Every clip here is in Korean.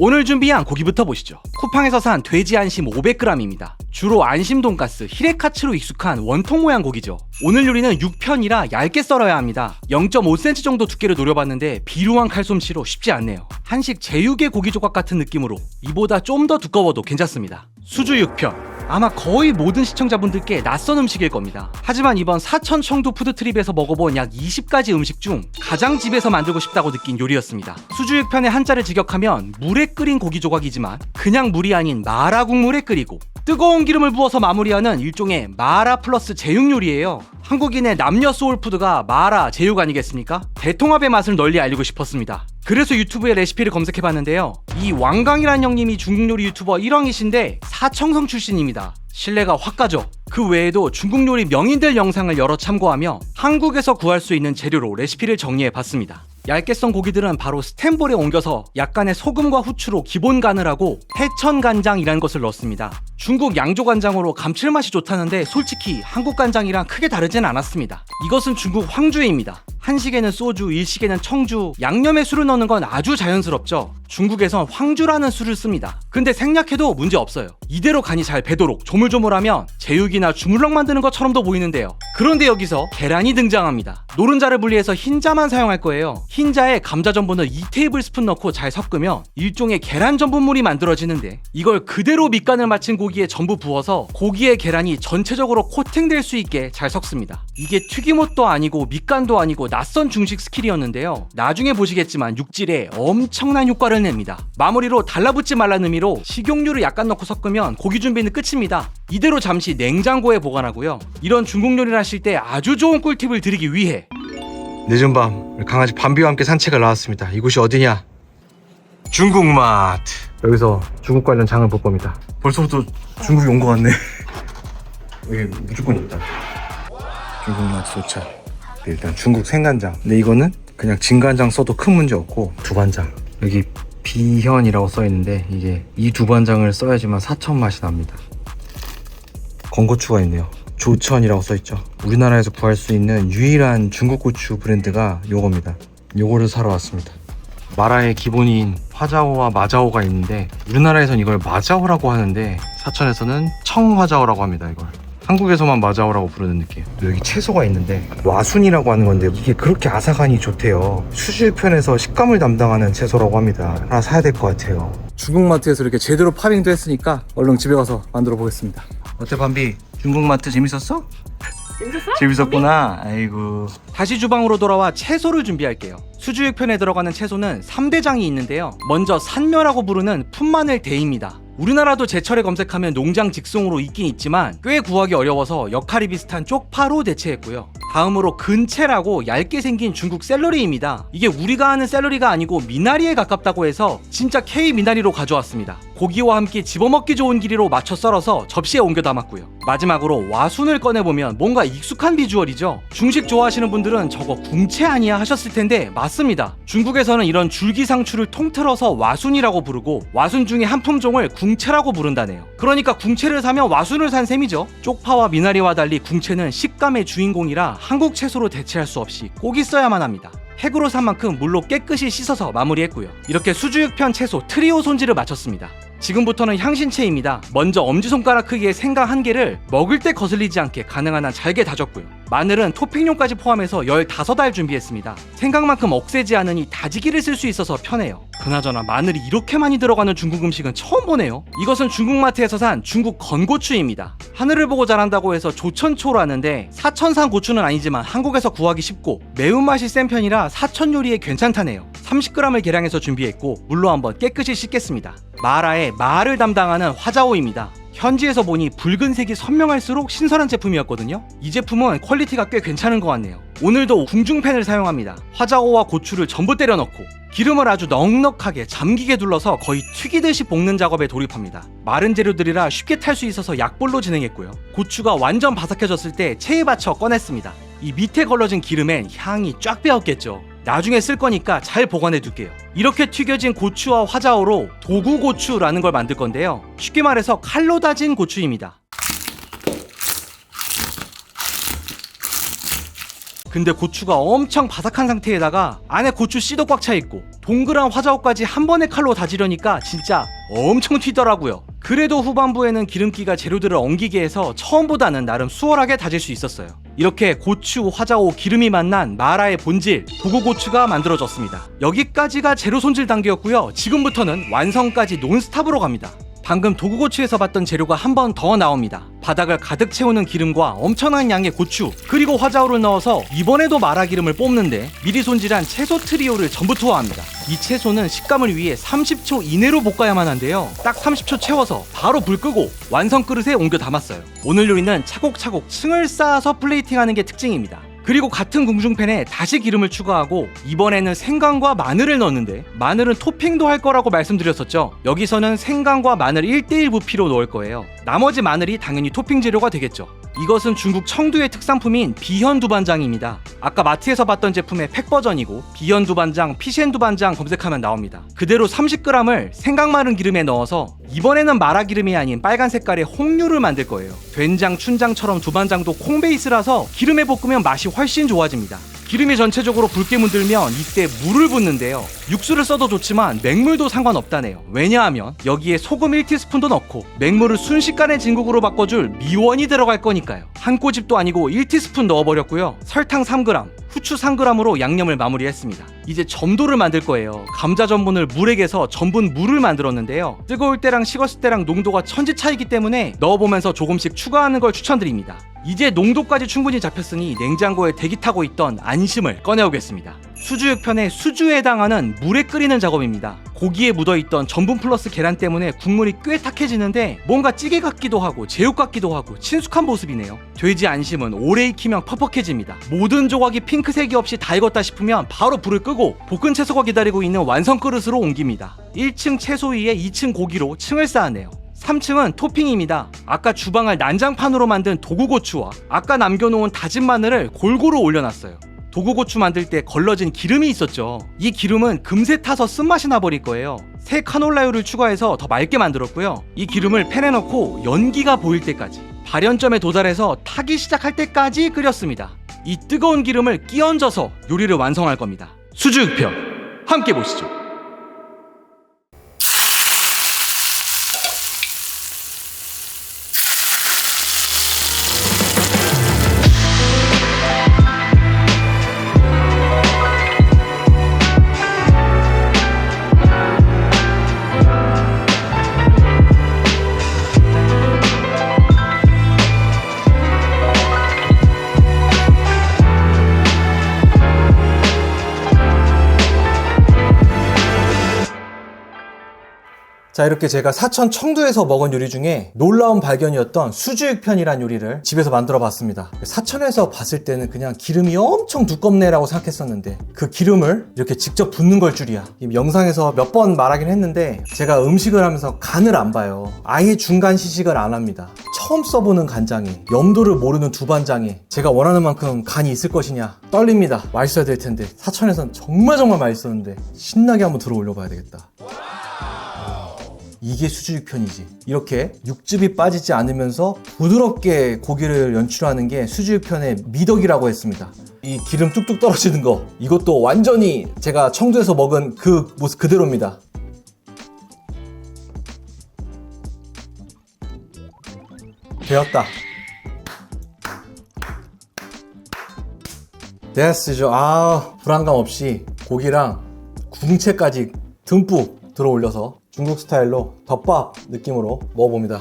오늘 준비한 고기부터 보시죠. 쿠팡에서 산 돼지 안심 500g입니다. 주로 안심 돈가스, 히레카츠로 익숙한 원통 모양 고기죠. 오늘 요리는 6편이라 얇게 썰어야 합니다. 0.5cm 정도 두께를 노려봤는데 비루한 칼솜씨로 쉽지 않네요. 한식 제육의 고기 조각 같은 느낌으로 이보다 좀 더 두꺼워도 괜찮습니다. 수주 6편. 아마 거의 모든 시청자분들께 낯선 음식일 겁니다. 하지만 이번 사천 청도 푸드트립에서 먹어본 약 20가지 음식 중 가장 집에서 만들고 싶다고 느낀 요리였습니다. 수주 6편의 한자를 직역하면 물에 끓인 고기 조각이지만 그냥 물이 아닌 마라 국물에 끓이고 뜨거운 기름을 부어서 마무리하는 일종의 마라 플러스 제육 요리예요. 한국인의 남녀 소울푸드가 마라, 제육 아니겠습니까? 대통합의 맛을 널리 알리고 싶었습니다. 그래서 유튜브에 레시피를 검색해봤는데요. 이 왕강이라는 형님이 중국 요리 유튜버 1왕이신데 사청성 출신입니다. 신뢰가 확 가죠. 그 외에도 중국 요리 명인들 영상을 여러 참고하며 한국에서 구할 수 있는 재료로 레시피를 정리해봤습니다. 얇게 썬 고기들은 바로 스텐볼에 옮겨서 약간의 소금과 후추로 기본 간을 하고 해천간장이라는 것을 넣었습니다. 중국 양조간장으로 감칠맛이 좋다는데 솔직히 한국 간장이랑 크게 다르진 않았습니다. 이것은 중국 황주입니다. 한식에는 소주, 일식에는 청주, 양념에 술을 넣는 건 아주 자연스럽죠. 중국에선 황주라는 술을 씁니다. 근데 생략해도 문제 없어요. 이대로 간이 잘 배도록 조물조물하면 제육이나 주물럭 만드는 것처럼도 보이는데요. 그런데 여기서 계란이 등장합니다. 노른자를 분리해서 흰자만 사용할 거예요. 흰자에 감자 전분을 2테이블스푼 넣고 잘 섞으면 일종의 계란 전분물이 만들어지는데 이걸 그대로 밑간을 마친 고기에 전부 부어서 고기의 계란이 전체적으로 코팅될 수 있게 잘 섞습니다. 이게 튀김옷도 아니고 밑간도 아니고 낯선 중식 스킬이었는데요. 나중에 보시겠지만 육질에 엄청난 효과를 냅니다. 마무리로 달라붙지 말라는 의미로 식용유를 약간 넣고 섞으면 고기 준비는 끝입니다. 이대로 잠시 냉장고에 보관하고요. 이런 중국 요리를 하실 때 아주 좋은 꿀팁을 드리기 위해 늦은 밤 강아지 밤비와 함께 산책을 나왔습니다. 이곳이 어디냐? 중국마트. 여기서 중국 관련 장을 볼 겁니다. 벌써부터 중국이 온 것 같네. 여기 무조건 있다. 중국마트 도착. 네, 일단 중국 생간장. 근데 이거는 그냥 진간장 써도 큰 문제 없고 두반장. 여기 비현이라고 써있는데 이게 이 두반장을 써야지만 사천 맛이 납니다. 건고추가 있네요. 조천이라고 써있죠. 우리나라에서 구할 수 있는 유일한 중국 고추 브랜드가 요겁니다. 요거를 사러 왔습니다. 마라의 기본인 화자오와 마자오가 있는데 우리나라에선 이걸 마자오라고 하는데 사천에서는 청화자오라고 합니다. 이걸 한국에서만 마자오라고 부르는 느낌. 여기 채소가 있는데 와순이라고 하는 건데 이게 그렇게 아삭하니 좋대요. 수질편에서 식감을 담당하는 채소라고 합니다. 하나 사야 될 것 같아요. 중국마트에서 이렇게 제대로 파밍도 했으니까 얼른 집에 가서 만들어 보겠습니다. 어때 밤비? 중국마트 재밌었어? 재밌었구나. 아이고. 다시 주방으로 돌아와 채소를 준비할게요. 수주육편에 들어가는 채소는 3대장이 있는데요. 먼저 산묘라고 부르는 풋마늘 대입니다. 우리나라도 제철에 검색하면 농장 직송으로 있긴 있지만 꽤 구하기 어려워서 역할이 비슷한 쪽파로 대체했고요. 다음으로 근채라고 얇게 생긴 중국 샐러리입니다. 이게 우리가 아는 샐러리가 아니고 미나리에 가깝다고 해서 진짜 K 미나리로 가져왔습니다. 고기와 함께 집어먹기 좋은 길이로 맞춰 썰어서 접시에 옮겨 담았고요. 마지막으로 와순을 꺼내보면 뭔가 익숙한 비주얼이죠. 중식 좋아하시는 분들은 저거 궁채 아니야 하셨을 텐데 맞습니다. 중국에서는 이런 줄기상추를 통틀어서 와순이라고 부르고 와순 중에 한 품종을 궁채라고 부른다네요. 그러니까 궁채를 사면 와순을 산 셈이죠. 쪽파와 미나리와 달리 궁채는 식감의 주인공이라 한국 채소로 대체할 수 없이 꼭 있어야만 합니다. 팩으로 산 만큼 물로 깨끗이 씻어서 마무리했고요. 이렇게 수주육편 채소 트리오 손질을 마쳤습니다. 지금부터는 향신채입니다. 먼저 엄지손가락 크기의 생강 1개를 먹을 때 거슬리지 않게 가능한 한 잘게 다졌고요. 마늘은 토핑용까지 포함해서 15알 준비했습니다. 생강만큼 억세지 않으니 다지기를 쓸 수 있어서 편해요. 그나저나 마늘이 이렇게 많이 들어가는 중국 음식은 처음 보네요. 이것은 중국마트에서 산 중국 건고추입니다. 하늘을 보고 자란다고 해서 조천초라는데 사천산 고추는 아니지만 한국에서 구하기 쉽고 매운맛이 센 편이라 사천 요리에 괜찮다네요. 30g을 계량해서 준비했고 물로 한번 깨끗이 씻겠습니다. 마라의 마를 담당하는 화자오입니다. 현지에서 보니 붉은색이 선명할수록 신선한 제품이었거든요. 이 제품은 퀄리티가 꽤 괜찮은 것 같네요. 오늘도 궁중팬을 사용합니다. 화자오와 고추를 전부 때려 넣고 기름을 아주 넉넉하게 잠기게 둘러서 거의 튀기듯이 볶는 작업에 돌입합니다. 마른 재료들이라 쉽게 탈 수 있어서 약불로 진행했고요. 고추가 완전 바삭해졌을 때 체에 받쳐 꺼냈습니다. 이 밑에 걸러진 기름엔 향이 쫙 배었겠죠. 나중에 쓸 거니까 잘 보관해 둘게요. 이렇게 튀겨진 고추와 화자오로 도구고추라는 걸 만들 건데요. 쉽게 말해서 칼로 다진 고추입니다. 근데 고추가 엄청 바삭한 상태에다가 안에 고추 씨도 꽉 차 있고 동그란 화자오까지 한 번에 칼로 다지려니까 진짜 엄청 튀더라고요. 그래도 후반부에는 기름기가 재료들을 엉기게 해서 처음보다는 나름 수월하게 다질 수 있었어요. 이렇게 고추, 화자오, 기름이 만난 마라의 본질 도구고추가 만들어졌습니다. 여기까지가 재료 손질 단계였고요. 지금부터는 완성까지 논스탑으로 갑니다. 방금 도구고추에서 봤던 재료가 한 번 더 나옵니다. 바닥을 가득 채우는 기름과 엄청난 양의 고추 그리고 화자오를 넣어서 이번에도 마라기름을 뽑는데 미리 손질한 채소 트리오를 전부 투하합니다. 이 채소는 식감을 위해 30초 이내로 볶아야만 한데요. 딱 30초 채워서 바로 불 끄고 완성 그릇에 옮겨 담았어요. 오늘 요리는 차곡차곡 층을 쌓아서 플레이팅하는 게 특징입니다. 그리고 같은 궁중팬에 다시 기름을 추가하고 이번에는 생강과 마늘을 넣었는데 마늘은 토핑도 할 거라고 말씀드렸었죠. 여기서는 생강과 마늘 1:1 부피로 넣을 거예요. 나머지 마늘이 당연히 토핑 재료가 되겠죠. 이것은 중국 청두의 특산품인 비현 두반장입니다. 아까 마트에서 봤던 제품의 팩 버전이고 비현 두반장, 피셴 두반장 검색하면 나옵니다. 그대로 30g을 생강 마른 기름에 넣어서 이번에는 마라 기름이 아닌 빨간 색깔의 홍유를 만들 거예요. 된장, 춘장처럼 두반장도 콩 베이스라서 기름에 볶으면 맛이 훨씬 좋아집니다. 기름이 전체적으로 붉게 문들면 이때 물을 붓는데요. 육수를 써도 좋지만 맹물도 상관없다네요. 왜냐하면 여기에 소금 1티스푼도 넣고 맹물을 순식간에 진국으로 바꿔줄 미원이 들어갈 거니까요. 한 꼬집도 아니고 1티스푼 넣어버렸고요. 설탕 3g, 후추 3g으로 양념을 마무리했습니다. 이제 점도를 만들 거예요. 감자 전분을 물에 개서 전분 물을 만들었는데요. 뜨거울 때랑 식었을 때랑 농도가 천지 차이기 때문에 넣어보면서 조금씩 추가하는 걸 추천드립니다. 이제 농도까지 충분히 잡혔으니 냉장고에 대기 타고 있던 안심을 꺼내오겠습니다. 수주육편의 수주에 해당하는 물에 끓이는 작업입니다. 고기에 묻어있던 전분 플러스 계란 때문에 국물이 꽤 탁해지는데 뭔가 찌개 같기도 하고 제육 같기도 하고 친숙한 모습이네요. 돼지 안심은 오래 익히면 퍽퍽해집니다. 모든 조각이 핑크색이 없이 다 익었다 싶으면 바로 불을 끄고 볶은 채소가 기다리고 있는 완성 그릇으로 옮깁니다. 1층 채소 위에 2층 고기로 층을 쌓아내요. 3층은 토핑입니다. 아까 주방을 난장판으로 만든 도구고추와 아까 남겨놓은 다진 마늘을 골고루 올려놨어요. 도구고추 만들 때 걸러진 기름이 있었죠. 이 기름은 금세 타서 쓴맛이 나버릴 거예요. 새 카놀라유를 추가해서 더 맑게 만들었고요. 이 기름을 팬에 넣고 연기가 보일 때까지 발연점에 도달해서 타기 시작할 때까지 끓였습니다. 이 뜨거운 기름을 끼얹어서 요리를 완성할 겁니다. 수주육편 함께 보시죠. 자, 이렇게 제가 사천 청두에서 먹은 요리 중에 놀라운 발견이었던 수주육편이란 요리를 집에서 만들어 봤습니다. 사천에서 봤을 때는 그냥 기름이 엄청 두껍네 라고 생각했었는데 그 기름을 이렇게 직접 붓는 걸 줄이야. 영상에서 몇 번 말하긴 했는데 제가 음식을 하면서 간을 안 봐요. 아예 중간 시식을 안 합니다. 처음 써보는 간장에 염도를 모르는 두반장에 제가 원하는 만큼 간이 있을 것이냐 떨립니다. 맛있어야 될 텐데 사천에선 정말 맛있었는데 신나게 한번 들어 올려봐야 되겠다. 이게 수주육편이지. 이렇게 육즙이 빠지지 않으면서 부드럽게 고기를 연출하는 게 수주육편의 미덕이라고 했습니다. 이 기름 뚝뚝 떨어지는 거 이것도 완전히 제가 청두에서 먹은 그 모습 그대로입니다. 되었다. 됐으죠. 불안감 없이 고기랑 궁채까지 듬뿍 들어 올려서 중국 스타일로 덮밥 느낌으로 먹어봅니다.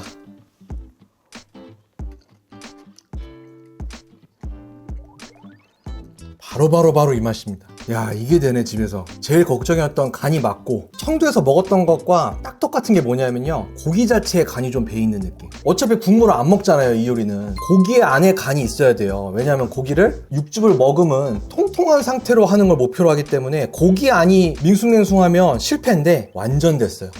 바로 이 맛입니다. 야, 이게 되네. 집에서 제일 걱정이었던 간이 맞고 청두에서 먹었던 것과 딱 똑같은 게 뭐냐면요, 고기 자체에 간이 좀 배있는 느낌. 어차피 국물을 안 먹잖아요. 이 요리는 고기 안에 간이 있어야 돼요. 왜냐하면 고기를 육즙을 머금은 통통한 상태로 하는 걸 목표로 하기 때문에 고기 안이 밍숭맹숭하면 실패인데 완전 됐어요.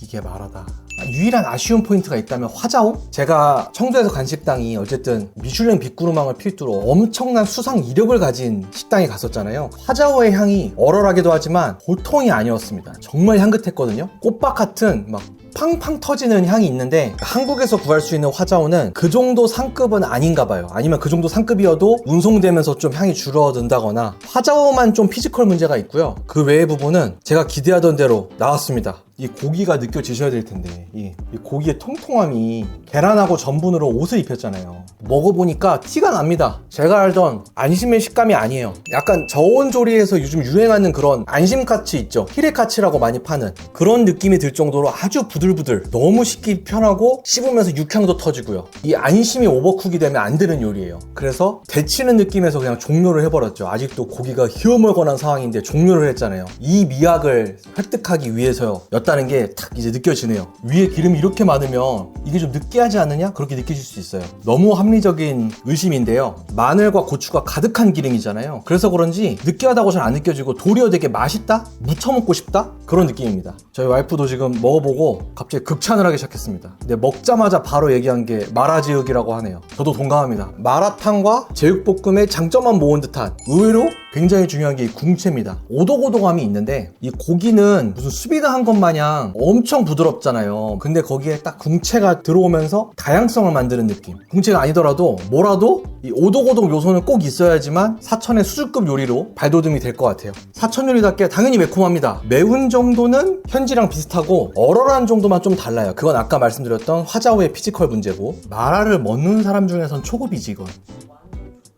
이게 마라다. 유일한 아쉬운 포인트가 있다면 화자오? 제가 청두에서 간 식당이 어쨌든 미슐랭 빅구르망을 필두로 엄청난 수상 이력을 가진 식당에 갔었잖아요. 화자오의 향이 얼얼하기도 하지만 보통이 아니었습니다. 정말 향긋했거든요. 꽃밭 같은 막 팡팡 터지는 향이 있는데 한국에서 구할 수 있는 화자오는 그 정도 상급은 아닌가 봐요. 아니면 그 정도 상급이어도 운송되면서 좀 향이 줄어든다거나 화자오만 좀 피지컬 문제가 있고요. 그 외의 부분은 제가 기대하던 대로 나왔습니다. 이 고기가 느껴지셔야 될 텐데 이 고기의 통통함이 계란하고 전분으로 옷을 입혔잖아요. 먹어보니까 티가 납니다. 제가 알던 안심의 식감이 아니에요. 약간 저온조리에서 요즘 유행하는 그런 안심카츠 있죠. 히레카츠라고 많이 파는 그런 느낌이 들 정도로 아주 부들부들 너무 씹기 편하고 씹으면서 육향도 터지고요. 이 안심이 오버쿡이 되면 안 되는 요리예요. 그래서 데치는 느낌에서 그냥 종료를 해버렸죠. 아직도 고기가 희어멀건한 상황인데 종료를 했잖아요. 이 미학을 획득하기 위해서요 다는 게 탁 이제 느껴지네요. 위에 기름이 이렇게 많으면 이게 좀 느끼하지 않느냐? 그렇게 느끼실 수 있어요. 너무 합리적인 의심인데요. 마늘과 고추가 가득한 기름이잖아요. 그래서 그런지 느끼하다고 잘 안 느껴지고 도리어 되게 맛있다? 무쳐 먹고 싶다? 그런 느낌입니다. 저희 와이프도 지금 먹어보고 갑자기 극찬을 하기 시작했습니다. 근데 먹자마자 바로 얘기한 게 마라제육이라고 하네요. 저도 동감합니다. 마라탕과 제육볶음의 장점만 모은 듯한 의외로 굉장히 중요한 게 이 궁채입니다. 오독오독함이 있는데 이 고기는 무슨 수비가 한 것 마냥 엄청 부드럽잖아요. 근데 거기에 딱 궁채가 들어오면서 다양성을 만드는 느낌. 궁채가 아니더라도 뭐라도 이 오독오독 요소는 꼭 있어야지만 사천의 수준급 요리로 발돋움이 될 것 같아요. 사천 요리답게 당연히 매콤합니다. 매운 정도는 현지랑 비슷하고 얼얼한 정도만 좀 달라요. 그건 아까 말씀드렸던 화자오의 피지컬 문제고 마라를 먹는 사람 중에선 초급이지 이건.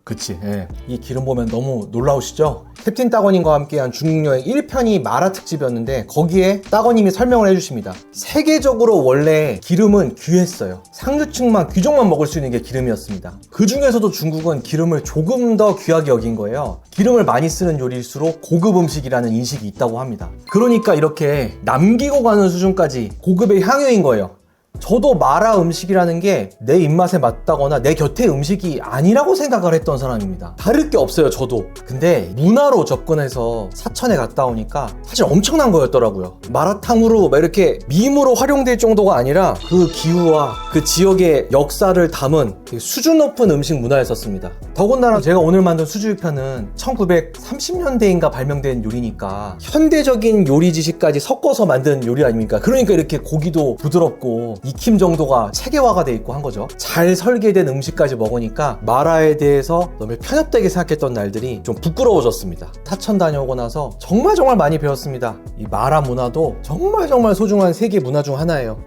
그치, 예. 이 기름 보면 너무 놀라우시죠? 캡틴 따거님과 함께한 중국여행 1편이 마라 특집이었는데 거기에 따거님이 설명을 해주십니다. 세계적으로 원래 기름은 귀했어요. 상류층만 귀족만 먹을 수 있는 게 기름이었습니다. 그 중에서도 중국은 기름을 조금 더 귀하게 여긴 거예요. 기름을 많이 쓰는 요리일수록 고급 음식이라는 인식이 있다고 합니다. 그러니까 이렇게 남기고 가는 수준까지 고급의 향유인 거예요. 저도 마라 음식이라는 게 내 입맛에 맞다거나 내 곁의 음식이 아니라고 생각을 했던 사람입니다. 다를 게 없어요, 저도. 근데 문화로 접근해서 사천에 갔다 오니까 사실 엄청난 거였더라고요. 마라탕으로 막 이렇게 밈으로 활용될 정도가 아니라 그 기후와 그 지역의 역사를 담은 수준 높은 음식 문화였었습니다. 더군다나 제가 오늘 만든 수주편은 1930년대인가 발명된 요리니까 현대적인 요리 지식까지 섞어서 만든 요리 아닙니까? 그러니까 이렇게 고기도 부드럽고 익힘 정도가 체계화가 돼 있고 한 거죠. 잘 설계된 음식까지 먹으니까 마라에 대해서 너무 편협되게 생각했던 날들이 좀 부끄러워졌습니다. 사천 다녀오고 나서 정말 많이 배웠습니다. 이 마라 문화도 정말 소중한 세계 문화 중 하나예요.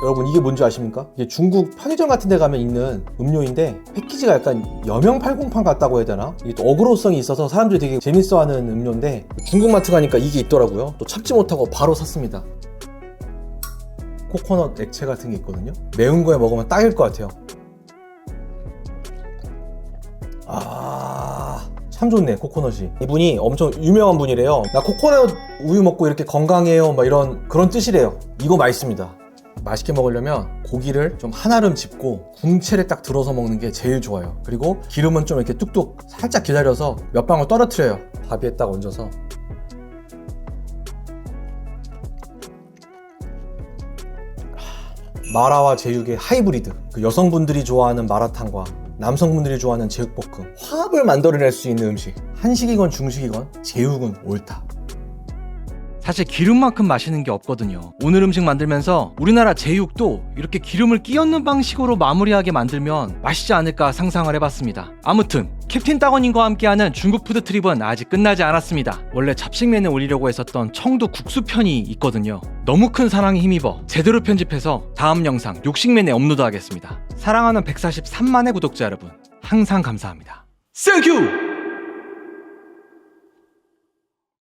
여러분 이게 뭔지 아십니까? 이게 중국 편의점 같은 데 가면 있는 음료인데 패키지가 약간 여명팔공판 같다고 해야 되나? 이게 또 어그로성이 있어서 사람들이 되게 재밌어하는 음료인데 중국마트 가니까 이게 있더라고요. 또 참지 못하고 바로 샀습니다. 코코넛 액체 같은 게 있거든요. 매운 거에 먹으면 딱일 것 같아요. 참 좋네, 코코넛이. 이분이 엄청 유명한 분이래요. 나 코코넛 우유 먹고 이렇게 건강해요 막 이런 그런 뜻이래요. 이거 맛있습니다. 맛있게 먹으려면 고기를 좀 한아름 짚고 궁채를 딱 들어서 먹는 게 제일 좋아요. 그리고 기름은 좀 이렇게 뚝뚝 살짝 기다려서 몇 방울 떨어뜨려요. 밥 위에 딱 얹어서. 마라와 제육의 하이브리드. 그 여성분들이 좋아하는 마라탕과 남성분들이 좋아하는 제육볶음. 화합을 만들어낼 수 있는 음식. 한식이건 중식이건 제육은 옳다. 사실 기름만큼 맛있는 게 없거든요. 오늘 음식 만들면서 우리나라 제육도 이렇게 기름을 끼얹는 방식으로 마무리하게 만들면 맛있지 않을까 상상을 해봤습니다. 아무튼 캡틴 따거님과 함께하는 중국 푸드 트립은 아직 끝나지 않았습니다. 원래 잡식면을 올리려고 했었던 청도 국수편이 있거든요. 너무 큰 사랑에 힘입어 제대로 편집해서 다음 영상 육식면에 업로드하겠습니다. 사랑하는 143만의 구독자 여러분, 항상 감사합니다. Thank you!